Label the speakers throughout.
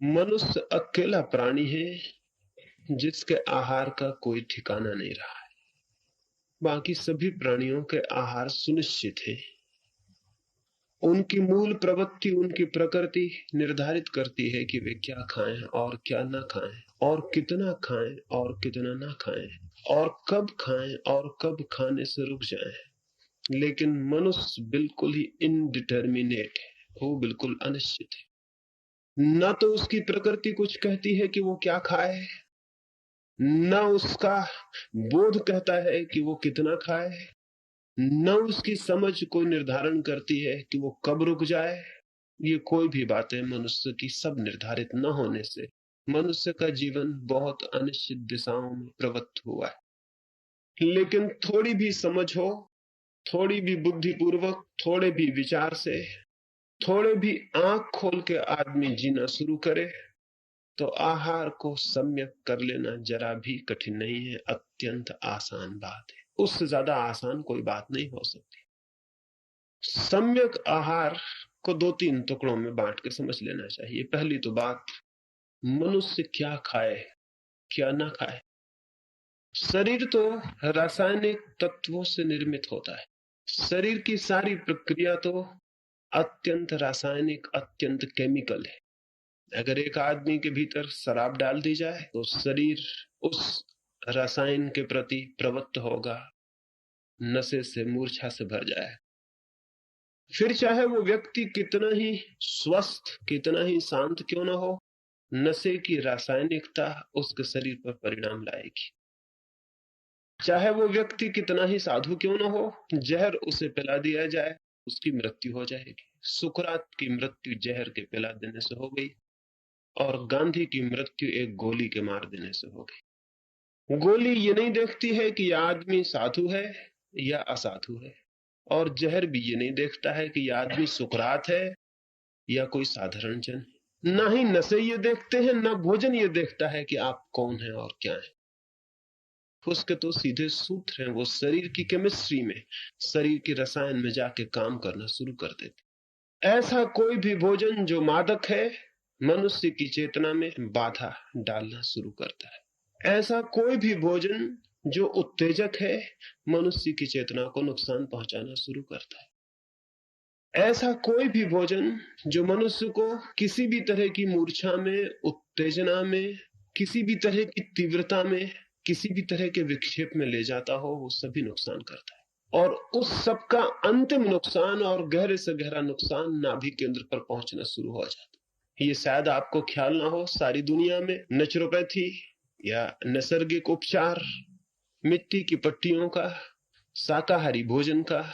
Speaker 1: मनुष्य अकेला प्राणी है जिसके आहार का कोई ठिकाना नहीं रहा है। बाकी सभी प्राणियों के आहार सुनिश्चित है। उनकी मूल प्रवृत्ति, उनकी प्रकृति निर्धारित करती है कि वे क्या खाएं और क्या ना खाएं, और कितना खाएं और कितना ना खाएं, और कब खाएं और कब खाने से रुक जाएं। लेकिन मनुष्य बिल्कुल ही इनडिटर्मिनेट है, वो बिल्कुल अनिश्चित है। न तो उसकी प्रकृति कुछ कहती है कि वो क्या खाए, न उसका बोध कहता है कि वो कितना खाए, न उसकी समझ कोई निर्धारण करती है कि वो कब रुक जाए। ये कोई भी बातें मनुष्य की सब निर्धारित न होने से मनुष्य का जीवन बहुत अनिश्चित दिशाओं में प्रवृत्त हुआ है। लेकिन थोड़ी भी समझ हो, थोड़ी भी बुद्धिपूर्वक, थोड़े भी विचार से, थोड़े भी आंख खोल के आदमी जीना शुरू करे तो आहार को सम्यक कर लेना जरा भी कठिन नहीं है, अत्यंत आसान बात है। उससे ज्यादा आसान कोई बात नहीं हो सकती। सम्यक आहार को दो तीन टुकड़ों में बांट के समझ लेना चाहिए। पहली तो बात, मनुष्य क्या खाए क्या ना खाए। शरीर तो रासायनिक तत्वों से निर्मित होता है। शरीर की सारी प्रक्रिया तो अत्यंत रासायनिक, अत्यंत केमिकल है। अगर एक आदमी के भीतर शराब डाल दी जाए तो शरीर उस रसायन के प्रति प्रवृत्त होगा, नशे से, मूर्छा से भर जाए। फिर चाहे वो व्यक्ति कितना ही स्वस्थ, कितना ही शांत क्यों ना हो, नशे की रासायनिकता उसके शरीर पर परिणाम लाएगी। चाहे वो व्यक्ति कितना ही साधु क्यों ना हो, जहर उसे पिला दिया जाए, उसकी मृत्यु हो जाएगी। सुकरात की मृत्यु जहर के पिला देने से हो गई, और गांधी की मृत्यु एक गोली के मार देने से हो गई। गोली ये नहीं देखती है कि यह आदमी साधु है या असाधु है, और जहर भी ये नहीं देखता है कि यह आदमी सुकरात है या कोई साधारण जन। ना ही नशे ये देखते हैं, ना भोजन ये देखता है कि आप कौन हैं और क्या हैं। उसके तो सीधे सूत्र हैं, वो शरीर की केमिस्ट्री में, शरीर की रसायन में जाके काम करना शुरू कर देते। ऐसा कोई भी भोजन जो मादक है, मनुष्य की चेतना में बाधा डालना शुरू करता है। ऐसा कोई भी भोजन जो उत्तेजक है, मनुष्य की चेतना को नुकसान पहुंचाना शुरू करता है। ऐसा कोई भी भोजन जो मनुष्य को किसी भी तरह की मूर्छा में, उत्तेजना में, किसी भी तरह की तीव्रता में, किसी भी तरह के विक्षेप में ले जाता हो, वो सभी नुकसान करता है। और उस सब का अंतिम नुकसान और गहरे से गहरा नुकसान नाभि केंद्र पर पहुंचना शुरू हो जाता है। ये शायद आपको ख्याल ना हो, सारी दुनिया में नेचुरोपैथी या नैसर्गिक उपचार मिट्टी की पट्टियों का, शाकाहारी भोजन का,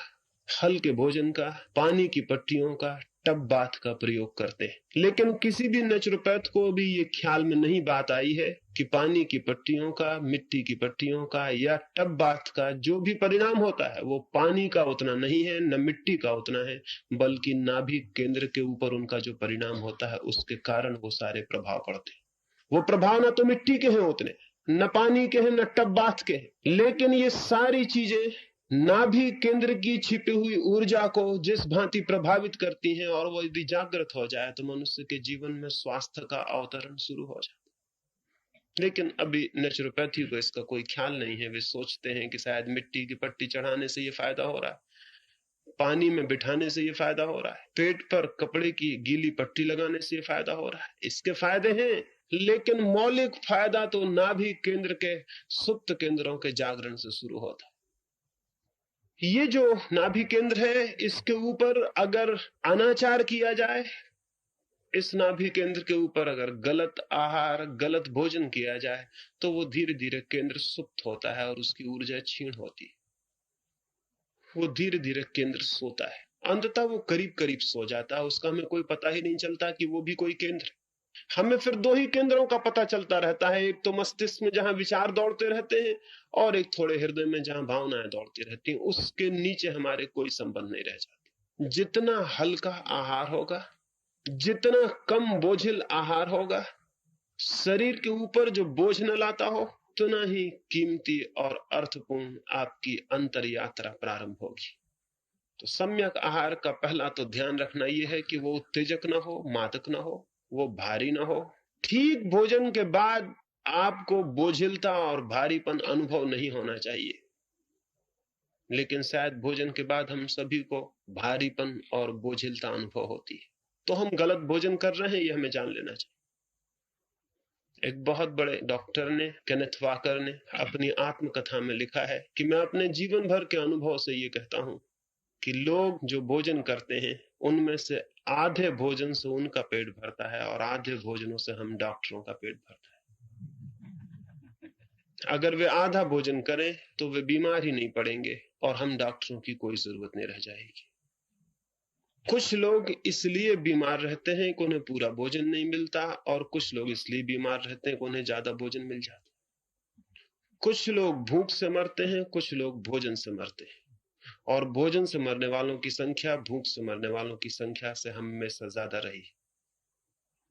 Speaker 1: हल्के भोजन का, पानी की पट्टियों का, टब बाथ का प्रयोग करते हैं। लेकिन किसी भी नेचुरोपैथ को भी ये ख्याल में नहीं बात आई है कि पानी की पट्टियों का, मिट्टी की पट्टियों का या टब बाथ का जो भी परिणाम होता है, वो पानी का उतना नहीं है, न मिट्टी का उतना है, बल्कि नाभि केंद्र के ऊपर उनका जो परिणाम होता है उसके कारण वो सारे प्रभाव पड़ते हैं। वो प्रभाव न तो मिट्टी के हैं उतने, न पानी के हैं, न टब बाथ के हैं, लेकिन ये सारी चीजें नाभि केंद्र की छिपी हुई ऊर्जा को जिस भांति प्रभावित करती हैं, और वो यदि जागृत हो जाए तो मनुष्य के जीवन में स्वास्थ्य का अवतरण शुरू हो जाता है। लेकिन अभी नेचुरोपैथी को इसका कोई ख्याल नहीं है। वे सोचते हैं कि शायद मिट्टी की पट्टी चढ़ाने से ये फायदा हो रहा है, पानी में बिठाने से ये फायदा हो रहा है, पेट पर कपड़े की गीली पट्टी लगाने से ये फायदा हो रहा है। इसके फायदे हैं, लेकिन मौलिक फायदा तो नाभि केंद्र के सुप्त केंद्रों के जागरण से शुरू होता है। ये जो नाभि केंद्र है, इसके ऊपर अगर अनाचार किया जाए, इस नाभि केंद्र के ऊपर अगर गलत आहार, गलत भोजन किया जाए, तो वो धीरे धीरे केंद्र सुप्त होता है और उसकी ऊर्जा क्षीण होती है। वो धीरे धीरे केंद्र सोता है, अंततः वो करीब करीब सो जाता है, उसका हमें कोई पता ही नहीं चलता कि वो भी कोई केंद्र। हमें फिर दो ही केंद्रों का पता चलता रहता है, एक तो मस्तिष्क में जहां विचार दौड़ते रहते हैं, और एक थोड़े हृदय में जहां भावनाएं दौड़ती रहती हैं। उसके नीचे हमारे कोई संबंध नहीं रह जाते। जितना हल्का आहार होगा, जितना कम बोझिल आहार होगा, शरीर के ऊपर जो बोझ न लाता हो, उतना ही कीमती और अर्थपूर्ण आपकी अंतर यात्रा प्रारंभ होगी। तो सम्यक आहार का पहला तो ध्यान रखना यह है कि वो उत्तेजक ना हो, मादक ना हो, वो भारी ना हो। ठीक भोजन के बाद आपको बोझिलता और भारीपन अनुभव नहीं होना चाहिए, लेकिन शायद भोजन के बाद हम सभी को भारीपन और बोझिलता अनुभव होती है। तो हम गलत भोजन कर रहे हैं, ये हमें जान लेना चाहिए। एक बहुत बड़े डॉक्टर ने, केनेथ वाकर ने, अपनी आत्मकथा में लिखा है कि मैं अपने जीवन भर के अनुभव से ये कहता हूं कि लोग जो भोजन करते हैं उनमें से आधे भोजन से उनका पेट भरता है और आधे भोजनों से हम डॉक्टरों का पेट भरता है। अगर वे आधा भोजन करें तो वे बीमार ही नहीं पड़ेंगे और हम डॉक्टरों की कोई जरूरत नहीं रह जाएगी। कुछ लोग इसलिए बीमार रहते हैं कि उन्हें पूरा भोजन नहीं मिलता, और कुछ लोग इसलिए बीमार रहते हैं कि उन्हें ज्यादा भोजन मिल जाता। कुछ लोग भूख से मरते हैं, कुछ लोग भोजन से मरते हैं, और भोजन से मरने वालों की संख्या भूख से मरने वालों की संख्या से हमेशा ज्यादा रही।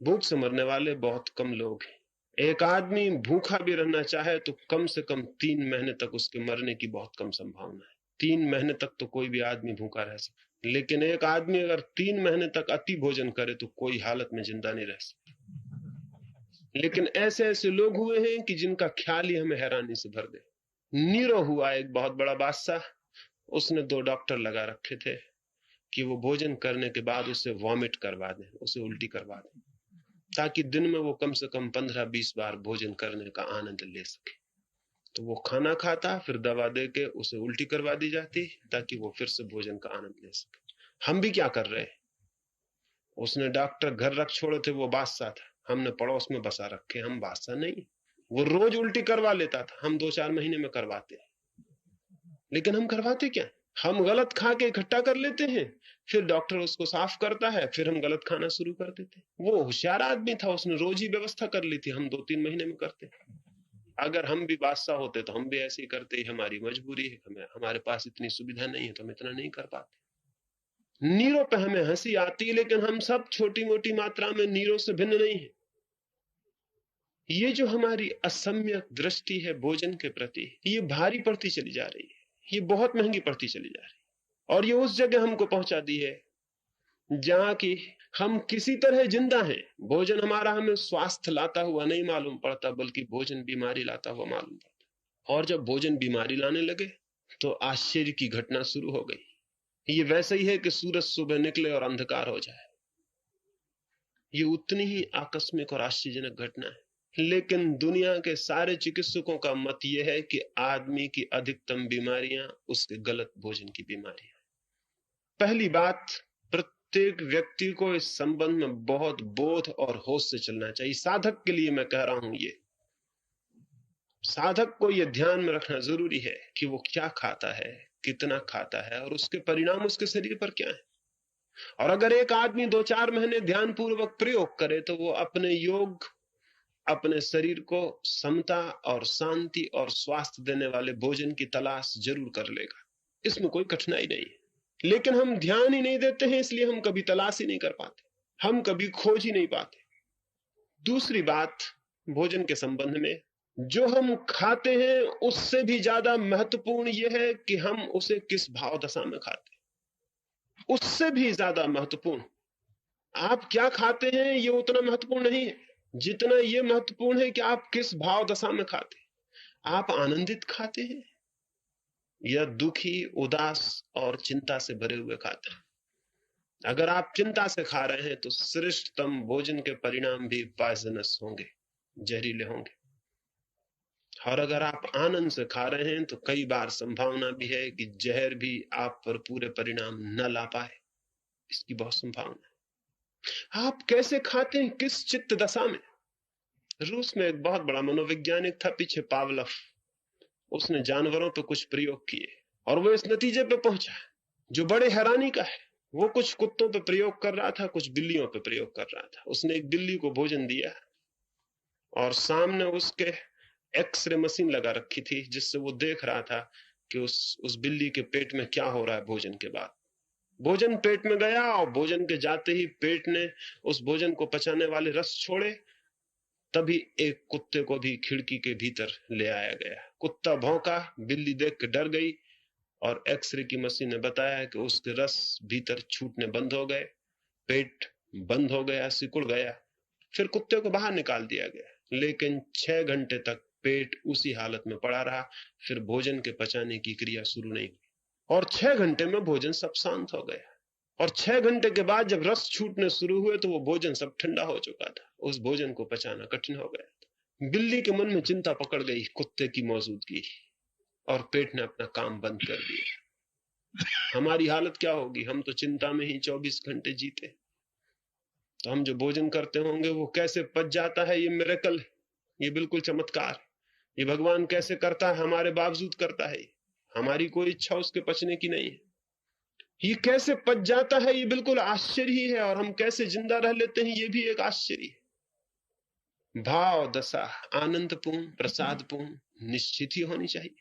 Speaker 1: भूख से मरने वाले बहुत कम लोग हैं। एक आदमी भूखा भी रहना चाहे तो कम से कम 3 महीने तक उसके मरने की बहुत कम संभावना है। 3 महीने तक तो कोई भी आदमी भूखा रह सकता, लेकिन एक आदमी अगर 3 महीने तक अति भोजन करे तो कोई हालत में जिंदा नहीं रह सकता। लेकिन ऐसे ऐसे लोग हुए हैं कि जिनका ख्याल ही हमें हैरानी से भर दे। नीरो हुआ एक बहुत बड़ा बादशाह, उसने 2 डॉक्टर लगा रखे थे कि वो भोजन करने के बाद उसे वॉमिट करवा दें, उसे उल्टी करवा दें, ताकि दिन में वो कम से कम 15-20 बार भोजन करने का आनंद ले सके। तो वो खाना खाता, फिर दवा दे के उसे उल्टी करवा दी जाती ताकि वो फिर से भोजन का आनंद ले सके। हम भी क्या कर रहे हैं? उसने डॉक्टर घर रख छोड़े थे, वो बादशाह था, हमने पड़ोस में बसा रखे, हम बादशाह नहीं। वो रोज उल्टी करवा लेता था, हम 2-4 महीने में करवाते। लेकिन हम करवाते क्या? हम गलत खा के इकट्ठा कर लेते हैं, फिर डॉक्टर उसको साफ करता है, फिर हम गलत खाना शुरू कर देते। वो होशियार आदमी था, उसने रोज ही व्यवस्था कर ली थी, हम 2-3 महीने में करते। अगर हम भी बादशाह होते तो हम भी ऐसे ही करते। हमारी मजबूरी है, हमारे पास इतनी सुविधा नहीं है तो हम इतना नहीं कर पाते। नीरो पे हमें हंसी आती है, लेकिन हम सब छोटी मोटी मात्रा में नीरो से भिन्न नहीं है। ये जो हमारी असम्यक दृष्टि है भोजन के प्रति, ये भारी पड़ती चली जा रही है, ये बहुत महंगी पड़ती चली जा रही है, और ये उस जगह हमको पहुंचा दी है जहां की हम किसी तरह जिंदा हैं। भोजन हमारा हमें स्वास्थ्य लाता हुआ नहीं मालूम पड़ता, बल्कि भोजन बीमारी लाता हुआ मालूम पड़ता। और जब भोजन बीमारी लाने लगे तो आश्चर्य की घटना शुरू हो गई। ये वैसे ही है कि सूरज सुबह निकले और अंधकार हो जाए। ये उतनी ही आकस्मिक और आश्चर्यजनक घटना है। लेकिन दुनिया के सारे चिकित्सकों का मत यह है कि आदमी की अधिकतम बीमारियां उसके गलत भोजन की बीमारियां। पहली बात, प्रत्येक व्यक्ति को इस संबंध में बहुत बोध और होश से चलना चाहिए। साधक के लिए मैं कह रहा हूं, ये साधक को यह ध्यान में रखना जरूरी है कि वो क्या खाता है, कितना खाता है, और उसके परिणाम उसके शरीर पर क्या है। और अगर एक आदमी 2-4 महीने ध्यान पूर्वक प्रयोग करे तो वो अपने योग, अपने शरीर को समता और शांति और स्वास्थ्य देने वाले भोजन की तलाश जरूर कर लेगा। इसमें कोई कठिनाई नहीं है। लेकिन हम ध्यान ही नहीं देते हैं, इसलिए हम कभी तलाश ही नहीं कर पाते, हम कभी खोज ही नहीं पाते। दूसरी बात, भोजन के संबंध में, जो हम खाते हैं उससे भी ज्यादा महत्वपूर्ण यह है कि हम उसे किस भाव दशा में खाते। उससे भी ज्यादा महत्वपूर्ण आप क्या खाते हैं ये उतना महत्वपूर्ण नहीं है जितना यह महत्वपूर्ण है कि आप किस भाव दशा में खाते। आप आनंदित खाते हैं या दुखी, उदास और चिंता से भरे हुए खाते हैं? अगर आप चिंता से खा रहे हैं तो श्रेष्ठतम भोजन के परिणाम भी पॉइजनस होंगे, जहरीले होंगे। और अगर आप आनंद से खा रहे हैं तो कई बार संभावना भी है कि जहर भी आप पर पूरे परिणाम न ला पाए, इसकी बहुत संभावना है। आप कैसे खाते हैं, किस चित्त दशा में? रूस में एक बहुत बड़ा मनोवैज्ञानिक था पीछे, पावलोव। उसने जानवरों पर कुछ प्रयोग किए और वो इस नतीजे पे पहुंचा जो बड़े हैरानी का है। वो कुछ कुत्तों पे प्रयोग कर रहा था, कुछ बिल्लियों पे प्रयोग कर रहा था। उसने एक बिल्ली को भोजन दिया और सामने उसके एक्सरे मशीन लगा रखी थी जिससे वो देख रहा था कि उस बिल्ली के पेट में क्या हो रहा है भोजन के बाद। भोजन पेट में गया और भोजन के जाते ही पेट ने उस भोजन को पचाने वाले रस छोड़े, तभी एक कुत्ते को भी खिड़की के भीतर ले आया गया। कुत्ता भौंका, बिल्ली देख के डर गई और एक्सरे की मशीन ने बताया कि उसके रस भीतर छूटने बंद हो गए, पेट बंद हो गया, सिकुड़ गया फिर कुत्ते को बाहर निकाल दिया गया, लेकिन 6 घंटे तक पेट उसी हालत में पड़ा रहा। फिर भोजन के पचाने की क्रिया शुरू नहीं हुई, और 6 घंटे में भोजन सब शांत हो गया। और 6 घंटे के बाद जब रस छूटने शुरू हुए तो वो भोजन सब ठंडा हो चुका था। उस भोजन को पचाना कठिन हो गया। बिल्ली के मन में चिंता पकड़ गई कुत्ते की मौजूदगी, और पेट ने अपना काम बंद कर दिया। हमारी हालत क्या होगी? हम तो चिंता में ही 24 घंटे जीते। तो हम जो भोजन करते होंगे वो कैसे पच जाता है, ये मिरेकल है, ये बिल्कुल चमत्कार। ये भगवान कैसे करता है, हमारे बावजूद करता है। हमारी कोई इच्छा उसके पचने की नहीं है। ये कैसे पच जाता है, ये बिल्कुल आश्चर्य ही है। और हम कैसे जिंदा रह लेते हैं, ये भी एक आश्चर्य है। भाव दशा आनंदपूर्ण, प्रसादपूर्ण निश्चित ही होनी चाहिए।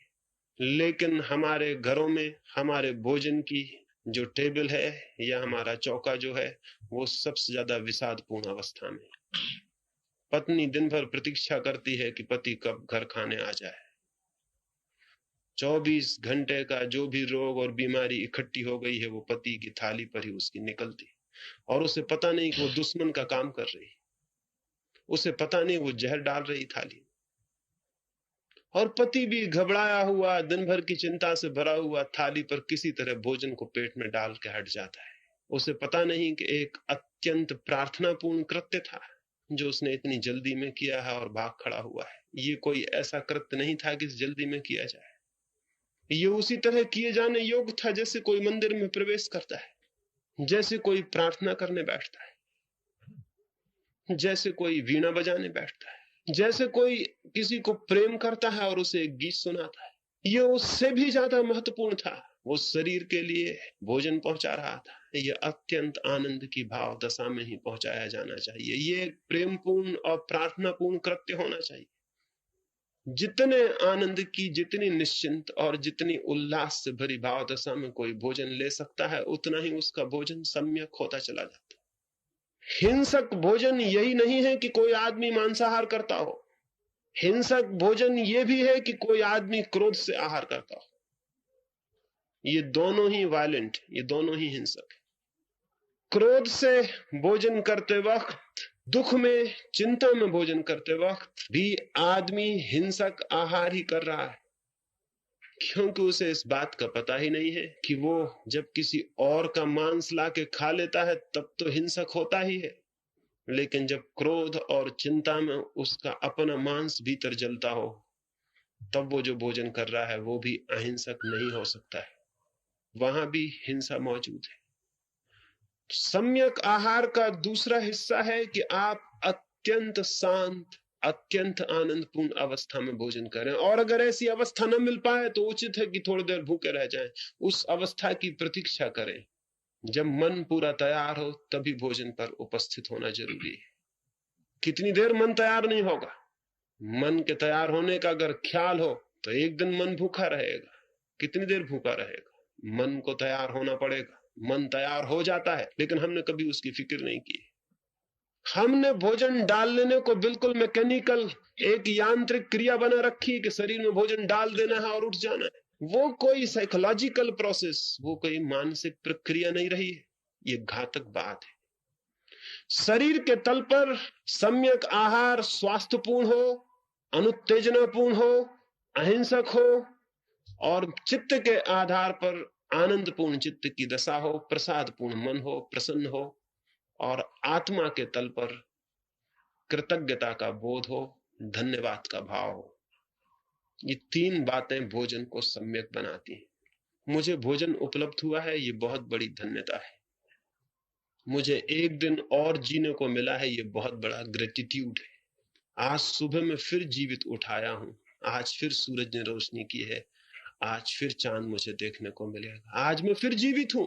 Speaker 1: लेकिन हमारे घरों में हमारे भोजन की जो टेबल है या हमारा चौका जो है, वो सबसे ज्यादा विषादपूर्ण अवस्था में। पत्नी दिन भर प्रतीक्षा करती है कि पति कब घर खाने आ जाए। 24 घंटे का जो भी रोग और बीमारी इकट्ठी हो गई है, वो पति की थाली पर ही उसकी निकलती, और उसे पता नहीं कि वो दुश्मन का काम कर रही, उसे पता नहीं वो जहर डाल रही थाली। और पति भी घबराया हुआ, दिन भर की चिंता से भरा हुआ, थाली पर किसी तरह भोजन को पेट में डाल के हट जाता है। उसे पता नहीं कि एक अत्यंत प्रार्थनापूर्ण कृत्य था जो उसने इतनी जल्दी में किया है और भाग खड़ा हुआ है। ये कोई ऐसा कृत्य नहीं था कि जल्दी में किया जाए। ये उसी तरह किए जाने योग्य था जैसे कोई मंदिर में प्रवेश करता है, जैसे कोई प्रार्थना करने बैठता है, जैसे कोई वीणा बजाने बैठता है, जैसे कोई किसी को प्रेम करता है और उसे एक गीत सुनाता है। ये उससे भी ज्यादा महत्वपूर्ण था। वो शरीर के लिए भोजन पहुंचा रहा था। ये अत्यंत आनंद की भाव दशा में ही पहुंचाया जाना चाहिए। ये प्रेमपूर्ण और प्रार्थनापूर्ण कृत्य होना चाहिए। जितने आनंद की, जितनी निश्चिंत और जितनी उल्लास से भरी भाव दशा में कोई भोजन ले सकता है, उतना ही उसका भोजन सम्यक होता चला जाता है। हिंसक भोजन यही नहीं है कि कोई आदमी मांसाहार करता हो। हिंसक भोजन ये भी है कि कोई आदमी क्रोध से आहार करता हो। ये दोनों ही वायलेंट, ये दोनों ही हिंसक है। क्रोध से भोजन करते वक्त, दुख में, चिंता में भोजन करते वक्त भी आदमी हिंसक आहार ही कर रहा है, क्योंकि उसे इस बात का पता ही नहीं है कि वो जब किसी और का मांस लाके खा लेता है तब तो हिंसक होता ही है, लेकिन जब क्रोध और चिंता में उसका अपना मांस भीतर जलता हो, तब वो जो भोजन कर रहा है वो भी अहिंसक नहीं हो सकता है, वहां भी हिंसा मौजूद है। सम्यक आहार का दूसरा हिस्सा है कि आप अत्यंत शांत, अत्यंत आनंदपूर्ण अवस्था में भोजन करें, और अगर ऐसी अवस्था न मिल पाए तो उचित है कि थोड़ी देर भूखे रह जाएं। उस अवस्था की प्रतीक्षा करें। जब मन पूरा तैयार हो तभी भोजन पर उपस्थित होना जरूरी है। कितनी देर मन तैयार नहीं होगा? मन के तैयार होने का अगर ख्याल हो तो एक दिन मन भूखा रहेगा। कितनी देर भूखा रहेगा? मन को तैयार होना पड़ेगा। मन तैयार हो जाता है, लेकिन हमने कभी उसकी फिक्र नहीं की। हमने भोजन डाल लेने को बिल्कुल मैकेनिकल, एक यांत्रिक क्रिया बना रखी कि शरीर में भोजन डाल देना है और उठ जाना है। वो कोई साइकोलॉजिकल प्रोसेस, वो कोई मानसिक प्रक्रिया नहीं रही है। ये घातक बात है। शरीर के तल पर सम्यक आहार स्वास्थ्यपूर्ण हो, अनुत्तेजनापूर्ण हो, अहिंसक हो, और चित्त के आधार पर आनंदपूर्ण चित्त की दशा हो, प्रसादपूर्ण मन हो, प्रसन्न हो, और आत्मा के तल पर कृतज्ञता का बोध हो, धन्यवाद का भाव हो। ये तीन बातें भोजन को सम्यक बनाती हैं। मुझे भोजन उपलब्ध हुआ है, ये बहुत बड़ी धन्यता है। मुझे एक दिन और जीने को मिला है, ये बहुत बड़ा ग्रेटिट्यूड है। आज सुबह में फिर जीवित उठाया हूं, आज फिर सूरज ने रोशनी की है, आज फिर चांद मुझे देखने को मिलेगा, आज मैं फिर जीवित हूं।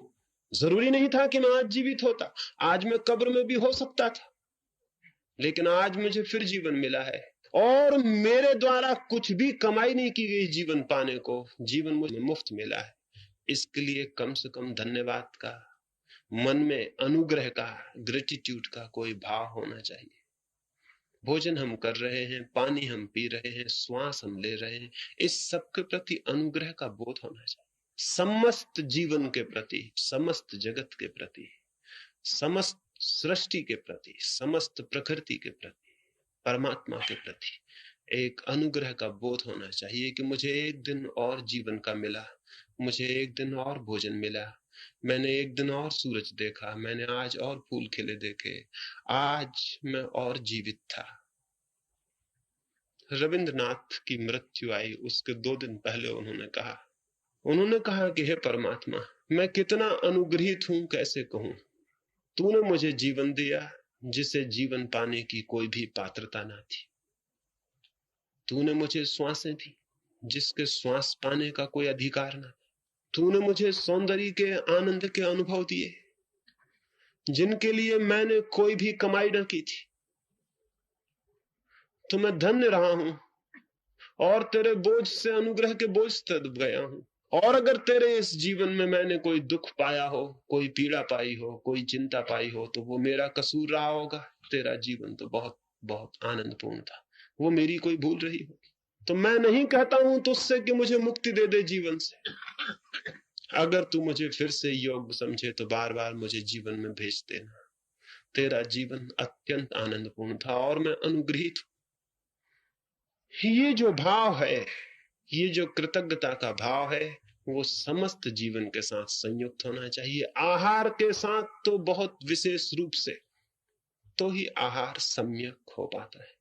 Speaker 1: जरूरी नहीं था कि मैं आज जीवित होता, आज मैं कब्र में भी हो सकता था, लेकिन आज मुझे फिर जीवन मिला है। और मेरे द्वारा कुछ भी कमाई नहीं की गई जीवन पाने को, जीवन मुझे मुफ्त मिला है। इसके लिए कम से कम धन्यवाद का, मन में अनुग्रह का, ग्रेटिट्यूड का कोई भाव होना चाहिए। भोजन हम कर रहे हैं, पानी हम पी रहे हैं, श्वास हम ले रहे हैं, इस सब के प्रति अनुग्रह का बोध होना चाहिए। समस्त जीवन के प्रति, समस्त जगत के प्रति, समस्त सृष्टि के प्रति, समस्त प्रकृति के प्रति, परमात्मा के प्रति एक अनुग्रह का बोध होना चाहिए कि मुझे एक दिन और जीवन का मिला, मुझे एक दिन और भोजन मिला, मैंने एक दिन और सूरज देखा, मैंने आज और फूल खिले देखे, आज मैं और जीवित था। रविंद्रनाथ की मृत्यु आई, उसके 2 दिन पहले उन्होंने कहा कि हे परमात्मा, मैं कितना अनुग्रहित हूं, कैसे कहूं। तूने मुझे जीवन दिया जिसे जीवन पाने की कोई भी पात्रता ना थी। तूने मुझे श्वासें दी जिसके श्वास पाने का कोई अधिकार ना। तूने मुझे सौंदर्य के आनंद के अनुभव दिए जिनके लिए मैंने कोई भी कमाई न की थी। तो मैं धन्य रहा हूं और तेरे बोझ से, अनुग्रह के बोझ से दब गया हूं। और अगर तेरे इस जीवन में मैंने कोई दुख पाया हो, कोई पीड़ा पाई हो, कोई चिंता पाई हो, तो वो मेरा कसूर रहा होगा। तेरा जीवन तो बहुत बहुत आनंदपूर्ण था, वो मेरी कोई भूल रही होगी। तो मैं नहीं कहता हूं तुझसे कि मुझे मुक्ति दे दे जीवन से। अगर तू मुझे फिर से योग्य समझे तो बार बार मुझे जीवन में भेज देना। तेरा जीवन अत्यंत आनंदपूर्ण था और मैं अनुग्रहित हूं। ये जो भाव है, ये जो कृतज्ञता का भाव है, वो समस्त जीवन के साथ संयुक्त होना चाहिए। आहार के साथ तो बहुत विशेष रूप से, तो ही आहार सम्यक हो पाता है।